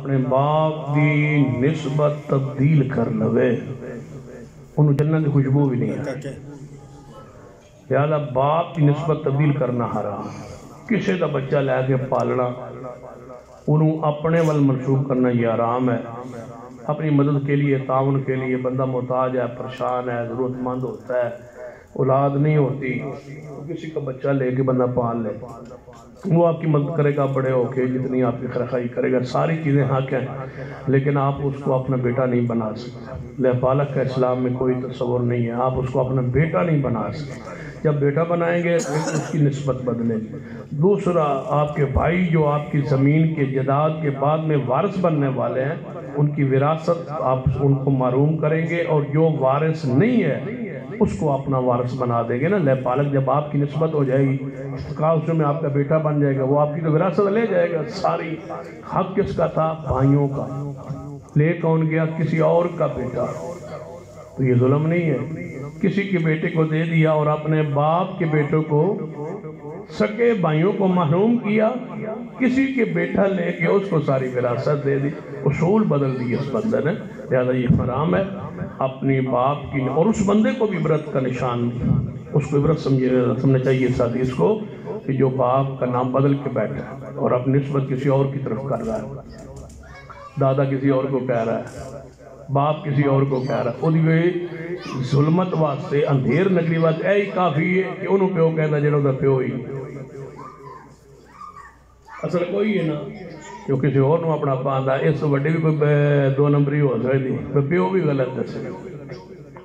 اپنے باپ دی نسبت تبدیل کر لوے انہوں جنت کی خوشبو بھی نہیں ہے. لہذا باپ کی نسبت تبدیل کرنا حرام. کسی کا بچہ لے کے پالنا انہوں اپنے ول منسوب کرنا یہ حرام ہے. اپنی مدد کے لیے تعاون کے لیے بندہ محتاج ہے، پریشان ہے، ضرورت مند ہوتا ہے، اولاد نہیں ہوتی، کسی کا بچہ لے کے بندہ پال لے، وہ آپ کی مدد کرے گا بڑے ہو کے، جتنی آپ کی خیرخواہی کرے گا، ساری چیزیں حق ہیں، لیکن آپ اس کو اپنا بیٹا نہیں بنا سکتے. لہذا پالک کا اسلام میں کوئی تصور نہیں ہے. آپ اس کو اپنا بیٹا نہیں بنا سکتے. جب بیٹا بنائیں گے تو اس کی نسبت بدلے گی. دوسرا، آپ کے بھائی جو آپ کی زمین کے جائیداد کے بعد میں وارث بننے والے ہیں، ان کی وراثت آپ ان کو محروم کریں گے، اور جو وارث نہیں ہے اس کو اپنا وارث بنا دیں گے نا. لے پالک جب آپ کی نسبت ہو جائے گی، اس میں آپ کا بیٹا بن جائے گا، وہ آپ کی تو وراثت لے جائے گا. ساری حق کس کا تھا؟ بھائیوں کا. لے کون گیا؟ کسی اور کا بیٹا. تو یہ ظلم نہیں ہے. کسی کے بیٹے کو دے دیا اور اپنے باپ کے بیٹوں کو، سکے بھائیوں کو محروم کیا. کسی کے بیٹا لے کے اس کو ساری وراثت دے دی. اصول بدل دی اس بندے نے. لہذا یہ حرام ہے. اپنی باپ کی، اور اس بندے کو بھی عبرت کا نشان، اس کو عبرت سمجھنا چاہیے اس حدیث کو، کہ جو باپ کا نام بدل کے بیٹھا ہے اور اپنی نسبت کسی اور کی طرف کر رہا ہے. دادا کسی اور کو کہہ رہا ہے، باپ کسی اور کو کہہ رہا ہے. وہ ظلمت واسطے، اندھیر نگری واسطے اے ہی کافی ہے کہ انہوں پیو کہنا جنہوں دا پیو ہی. اصل کوئی ہے نا جو کسی اور نو اپنا پاندہ. اس تو بڑے بھی کوئی دو نمبری ہو سکتی، پیو بھی غلط دسے.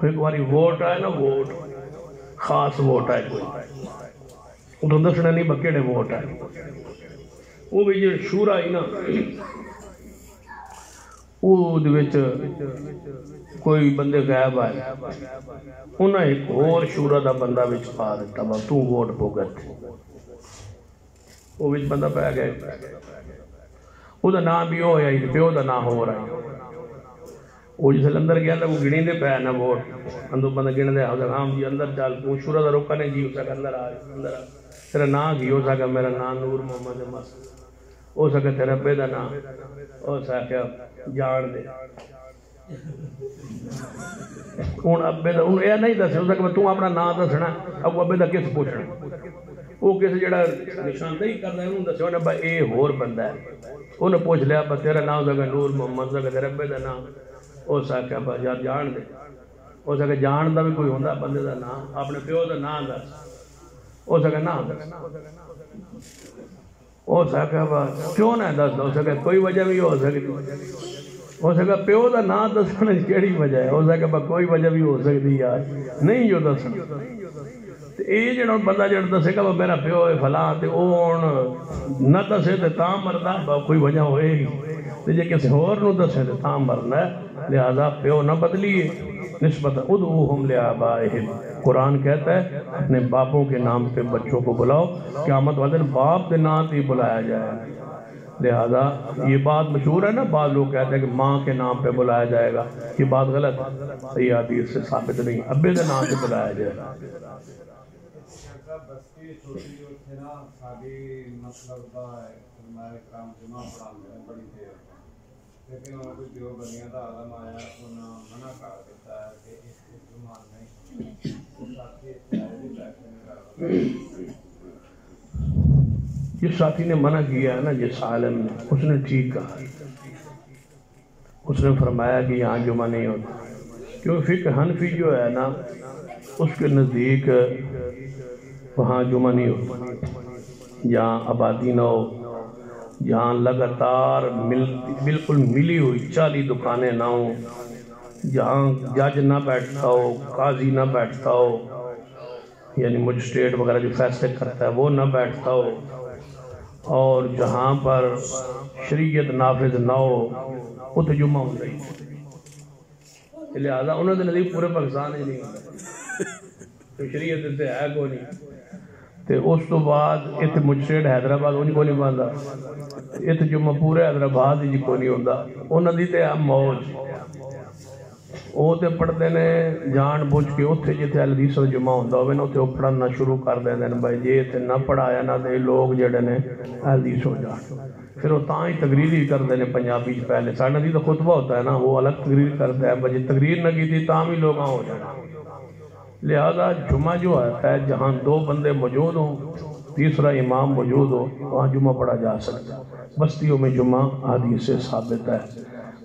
ایک باری ووٹ آئے نا، ووٹ خاص ووٹ آئے کوئی، وہ دسنا نہیں بکیڑے ووٹ آئے. وہ بھی جو شورا ہی نا، وہ کوئی بندے غائب آئے، انہیں ایک اور شورا دا بندہ وچ پا دیتا، با تو ووٹ بھگت. وہ وچ بندہ پہ گئے، وہ دا نام بھی ہو یا پیو دا نام ہو رہا ہے. وہ جسے اندر گیا تھا وہ گڑیں دے پہ نا ووٹ، اندر بندہ گڑیں دے حضر ہم جی اندر چال. وہ شورا دا روکا نے جی ہو سکا اندر آئے، تیرا نام کی ہو سکا؟ میرا نام نور محمد مصر. ہو سکا تیرا بے دا نام؟ ہو سکا جان دے. ان ابے دا انہوں یہ نہیں دسے، ہو سکا تو اپنا نام دسنا. اب ابے دا کس پوچھنا؟ وہ کسی جڑا نشاندہی کرنا ہے انہوں دسے انہیں با اے ہور بندہ ہے. انہوں پوچھ لیا با تیرا نام سکا نور محمد سکا تیرا ابے دا نام؟ ہو سکا با یار جان دے. ہو سکا جان دا بھی کوئی ہوندہ بندے دا نام، اپنے پیو دا نام دس. ہو سکا نام دس. ہو سکا با کیوں نہ دس؟ ہو سکا کوئی وجہ بھی ہو سکتی. ہو سکا پیو دا نام دسنے کیڑی وجہ ہے؟ ہو سکا با کوئی وجہ بھی ہو سکتی یار نہیں جو دسنا. اے جڑا بندہ جڑا دسے گا میرا پیو ہے فلاں تے اون نہ دسے تے تاں مردا ہے، کوئی وجہ ہوئے گی. تے جے کسی اور نو دسے تے تاں مرنا ہے. لہذا پیو نہ بدلیے نسبت. ادعوہم لآبائہم، قرآن کہتا ہے اپنے باپوں کے نام پہ بچوں کو بلاؤ. قیامت والے دن باپ کے نام پہ بلایا جائے. لہذا یہ بات مشہور ہے نا، بعض لوگ کہتے ہیں کہ ماں کے نام پہ بلایا جائے گا. یہ بات غلط ہے، صحیح حدیث سے ثابت نہیں. ابے کے نام پہ بلایا جائے گا. بستی چھوٹی جو تھے نا ساری مطلب دا علماء کرام جمع پڑھانے ہیں بڑی دیر، لیکن انہوں کوئی دیو بنیاں دا عالم آیا انہوں منع کر دیتا ہے کہ اس کی زمان نہیں ساتھی اتحادی بیٹھے میں جس ساتھی نے منع کیا ہے نا، جس عالم نے، اس نے ٹھیک کہا. اس نے فرمایا کہ یہاں جمعہ نہیں ہوتا. کیونکہ فقہ حنفی جو ہے نا اس کے نزدیک وہاں جمعہ نہیں ہوتا. جہاں آبادی نہ ہو، جہاں لگاتار بالکل ملی ہوئی 40 دکانیں نہ ہوں، جہاں جج نہ بیٹھتا ہو، قاضی نہ بیٹھتا ہو، یعنی مجسٹریٹ وغیرہ جو فیصلے کرتا ہے وہ نہ بیٹھتا ہو، اور جہاں پر شریعت نافذ نہ ہو اتنے جمعہ ہوتا ہی. لہذا انہوں نے نزدیک پورے پاکستان ہی نہیں ہوتا، شریعت اتنے ہے کوئی نہیں. تے اس تو بعد اتنے مجسٹریٹ حیدرآباد ان کو نہیں باندھا، اتنے جمعہ پورے حیدرآباد ہی کو نہیں ہوتا. انہوں نے تے موج وہ تے پڑھتے ہیں جان بوجھ کے اتنے جیتے حدیث جمعہ ہوتا ہوئے نا اتنے وہ پڑھنا شروع کر دیں بھائی جی اتنے نہ پڑھایا نہ دے لوگ جڑے نے حدیث ہو جان. پھر وہ تاں ہی تقریر ہی کر دینے پنجابی جی پہلے ساڑھا دی تو خطبہ ہوتا ہے نا وہ الگ تقریر کرتا ہے بجے تقریر نہ کی تھی تاں بھی لوگ ہو جانا لہذا جمعہ جو ہے جہاں دو بندے موجود ہوں تیسرا امام موجود ہو وہاں جمعہ پڑھا جا سکتا ہے بستیوں میں جمعہ حدیث سے ثابت ہے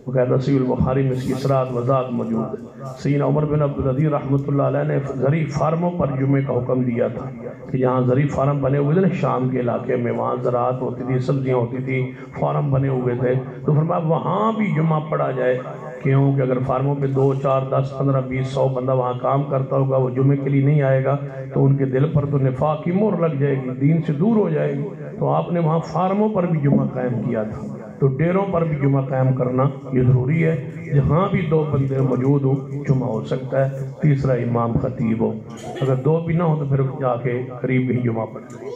وقت صحیح البخاری میں اس کی اصراط وضاحت موجود ہے سیدنا عمر بن عبدالعزیز رحمۃ اللہ علیہ نے زرعی فارموں پر جمعے کا حکم دیا تھا کہ جہاں زرعی فارم بنے ہوئے تھے نا شام کے علاقے میں وہاں زراعت ہوتی تھی سبزیاں ہوتی تھی فارم بنے ہوئے تھے تو فرمایا وہاں بھی جمعہ پڑھا جائے کیوں کہ اگر فارموں پہ 2 4 10 15 20 100 بندہ وہاں کام کرتا ہوگا وہ جمعے کے لیے نہیں آئے گا تو ان کے دل پر تو نفاق کی مہر لگ جائے گی دین سے دور ہو جائے گی تو آپ نے وہاں فارموں پر بھی جمعہ قائم کیا تھا تو ڈیروں پر بھی جمعہ قائم کرنا یہ ضروری ہے جہاں بھی 2 بندے موجود ہوں جمعہ ہو سکتا ہے تیسرا امام خطیب ہو اگر 2 بھی نہ ہو تو پھر جا کے قریب ہی جمعہ پڑھ لیں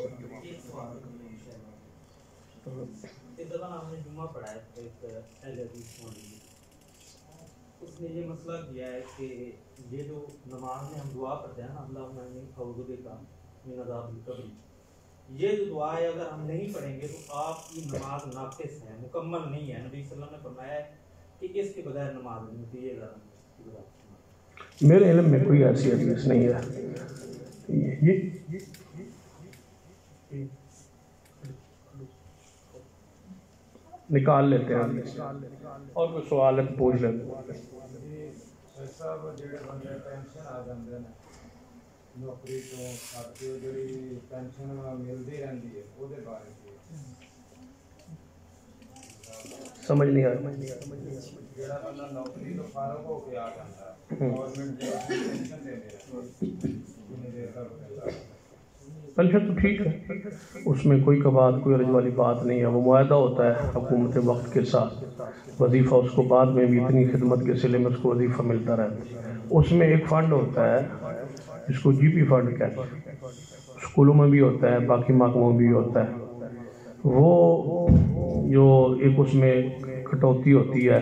اس نے یہ مسئلہ کیا ہے کہ یہ جو نماز میں ہم دعا کرتے ہیں نا اللہم انی اعوذ بک من عذاب القبر یہ جو دعا ہے اگر ہم نہیں پڑھیں گے تو آپ کی نماز ناقص ہے مکمل نہیں ہے نبی صلی اللہ علیہ وسلم نے فرمایا ہے کہ اس کے بغیر نماز نہیں ہوتی یہ ذرا میرے علم میں کوئی ایسی حدیث نہیں ہے یہ نکال لیتے ہیں اور کوئی سوال ہے پوچھ لیتے صاحب جڑے بندے پینشن آ جاندے ہیں نوکری تو ساتھی جڑی پینشن ملدی رہندی ہے او دے بارے سمجھ نہیں آیا جڑا بندہ نوکری تو فارغ ہو کے آ جاندا ہے گورنمنٹ جو پینشن دے دے پینشن تو ٹھیک ہے اس میں کوئی کبات کوئی عرض والی بات نہیں ہے وہ معاہدہ ہوتا ہے حکومت وقت کے ساتھ وظیفہ اس کو بعد میں بھی اتنی خدمت کے سلے میں اس کو وظیفہ ملتا رہتا ہے اس میں ایک فنڈ ہوتا ہے جس کو جی پی فنڈ کہتے ہیں اسکولوں میں بھی ہوتا ہے باقی محکموں میں بھی ہوتا ہے وہ جو ایک اس میں کٹوتی ہوتی ہے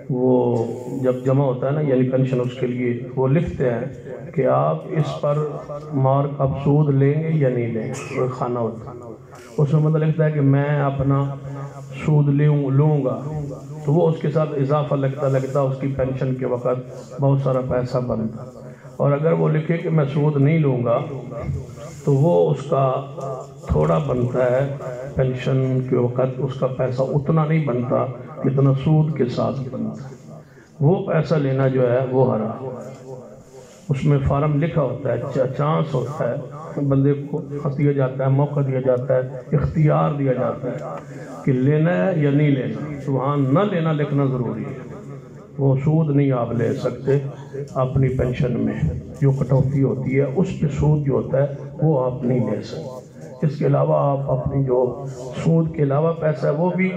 وہ جب جمع ہوتا ہے نا یعنی پینشن اس کے لیے وہ لکھتے ہیں کہ آپ اس پر مارک اب سود لیں گے یا نہیں لیں گے وہ خانہ ہوتا ہے اس میں مطلب لکھتا ہے کہ میں اپنا سود لوں گا تو وہ اس کے ساتھ اضافہ لگتا اس کی پینشن کے وقت بہت سارا پیسہ بنتا اور اگر وہ لکھے کہ میں سود نہیں لوں گا تو وہ اس کا تھوڑا بنتا ہے پینشن کے وقت اس کا پیسہ اتنا نہیں بنتا جتنا سود کے ساتھ بنتا وہ پیسہ لینا جو ہے وہ حرام اس میں فارم لکھا ہوتا ہے چانس ہوتا ہے بندے کو دیا جاتا ہے موقع دیا جاتا ہے اختیار دیا جاتا ہے کہ لینا ہے یا نہیں لینا تو وہاں نہ لینا لکھنا ضروری ہے وہ سود نہیں آپ لے سکتے اپنی پینشن میں جو کٹوتی ہوتی ہے اس پہ سود جو ہوتا ہے وہ آپ نہیں لے سکتے اس کے علاوہ آپ اپنی جو سود کے علاوہ پیسہ ہے وہ بھی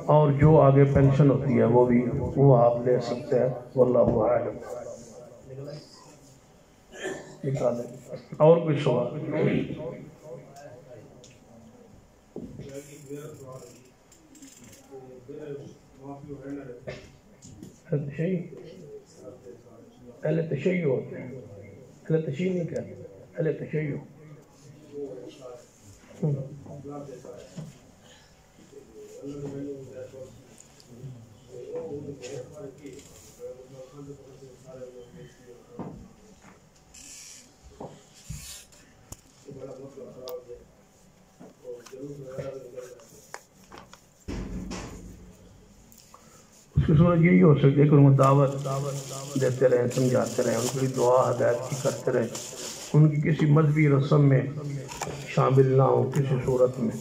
اور جو آگے پینشن ہوتی ہے وہ بھی وہ آپ لے سکتے ہیں واللہ اعلم اور کوئی سوال اہل تشیع ہوتے ہیں اہل تشیع نہیں کہتے اہل تشیع اس کی صورت یہی ہو سکتی ہے کہ ان کو دعوت دیتے رہیں سمجھاتے رہیں ان کی دعا ہدایت کی کرتے رہیں ان کی کسی مذہبی رسم میں شامل نہ ہو کسی صورت میں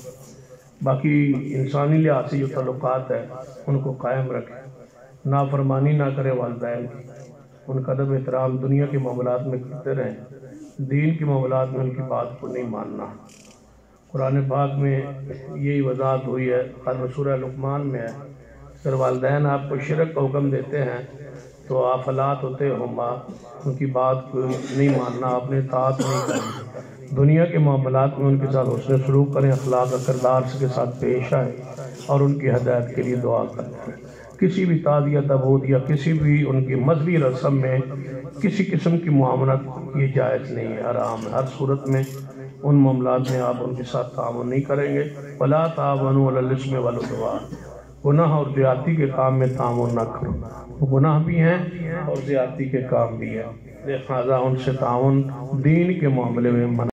باقی انسانی لحاظ سے جو تعلقات ہیں ان کو قائم رکھیں نافرمانی نہ کرے والدین کی ان کا ادب احترام دنیا کے معاملات میں کرتے رہیں دین کے معاملات میں ان کی بات کو نہیں ماننا قرآن پاک میں یہی وضاحت ہوئی ہے خاص سورہ لقمان میں ہے اگر والدین آپ کو شرک کا حکم دیتے ہیں تو آپ حالات ہوتے ہما ان کی بات کو نہیں ماننا اپنے اطاعت نہیں کرنا دنیا کے معاملات میں ان کے ساتھ حسن سلوک کریں اخلاق و کردار کے ساتھ پیش آئے اور ان کی ہدایت کے لیے دعا کریں کسی بھی تعزیت عبود یا کسی بھی ان کی مذہبی رسم میں کسی قسم کی معاملت یہ جائز نہیں ہے حرام ہے ہر صورت میں ان معاملات میں آپ ان کے ساتھ تعاون نہیں کریں گے۔ وَلَا تَعَاوَنُوا عَلَى الْإِثْمِ وَالْعُدْوَانِ، گناہ اور زیادتی کے کام میں تعاون نہ کرو، وہ گناہ بھی ہیں اور زیادتی کے کام بھی ہیں، لہذا ان سے تعاون دین کے معاملے میں منع